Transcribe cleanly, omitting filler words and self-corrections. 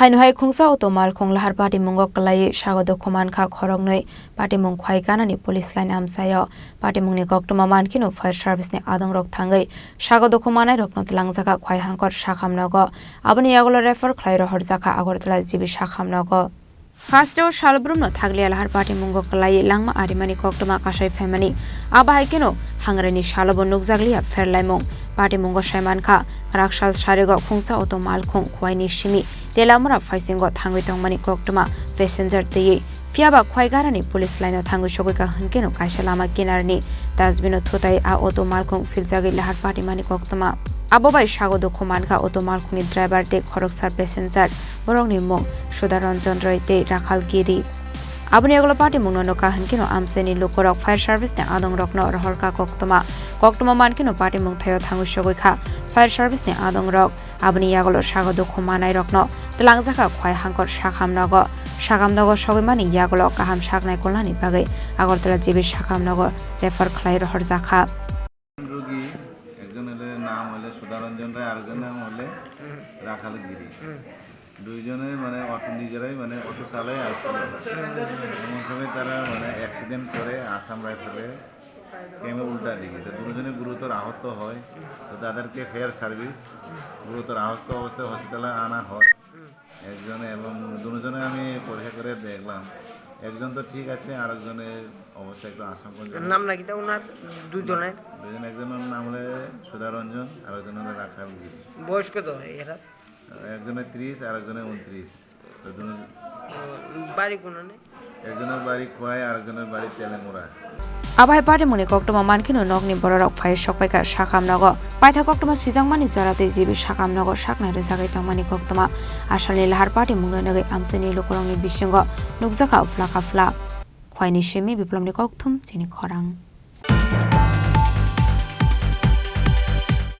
Haino Khungsa auto Malkhung Lahar Patimungo Kwlaiwi Sago Dukhomankha Khoroknwi Patimungo Khwaigana police line amsayo Patimungni Dukhomankha no fire service ni adong rok thangai Sago Dukhomanai rokno tlangjaka khwai hangkor sakhamnogo aboni yagolo refer khlairo horjaka agortla jibi sakhamnogo Fasteo Shalbrumno Thaglia Lahar Patimungo Kwlaiwi langma arimani koktoma kasai family abahaikeno hangrani shalobon nukjaglia ferlaimong Patimungo Shaimankha Rakshal Sharego Khungsa auto Malkhung Khwaini Shimi Telamura Faisingo Thangwi Tongmani Koktoma passenger Tei Fiaba Khwaigarani police line Thangu Shogika Hunkeno Kaishalama Kinarni Dasbino Thutai A auto Malkhung Filzagi Lahar Patimani Koktoma Abobai Sago Dukhomankha auto Malkhungni driver te Khoroksa passenger Borongni Mong Sudaranjan Roy te Rakhal Giri Aboni agolo Patimungo no kahankino amseni lukorok fire service ne adong rokno rohorka koktoma mankino Patimung thayo thangu shogoikha fire service ne adong rok aboni agolo Sago Dukhomanai rokno tlangjaka khwai hangkor sakhamnogo shogoimani yagolo kaham saknai kolani bagai agortala jibi sakhamnogo refer khlai rohorjaka রোগী একজনের নাম হলে সুদারঞ্জন রায় আরেকজনের নাম হলে রাখাল গিরি দুইজনে মানে auto নিজেরাই মানে অটো চালাই আসছিল এমন সময় তারা মানে অ্যাক্সিডেন্ট করে আসাম রাইফেলে ক্যামে উল্টা দিকে তো দুজনে গুরুতর আহত হয় তো তাদেরকে ফেয়ার সার্ভিস গুরুতর আহত অবস্থায় হসপিটালে আনা হয় একজনে এবং দুজনে আমি পরীক্ষা করে দেখলাম একজন তো ঠিক আছে আরেকজনের অবস্থা একটু আশঙ্কা নাম নাকি তা ওনার দুজন একজনের নাম হলে সুধারঞ্জন আর একজনের হলো রাখাল গিরি বয়স কত এরা একজনের 30 আর একজনের 29 তো দুজন বাড়ি কোনে একজনের বাড়ি খোয়াই আর একজনের বাড়ি Teliamura Abai Patimuni koktoma mankino nogni bororok phai sokpaika sakhamnogo paitha koktoma swijangmani jarate jibi sakhamnogo saknai rejagai tangmani koktoma asalni Lahar Patimungno nagai amseni lukorongni bisingo nukjaka ufla khafla khwaini shemi biplomni kokthum Chini Khorang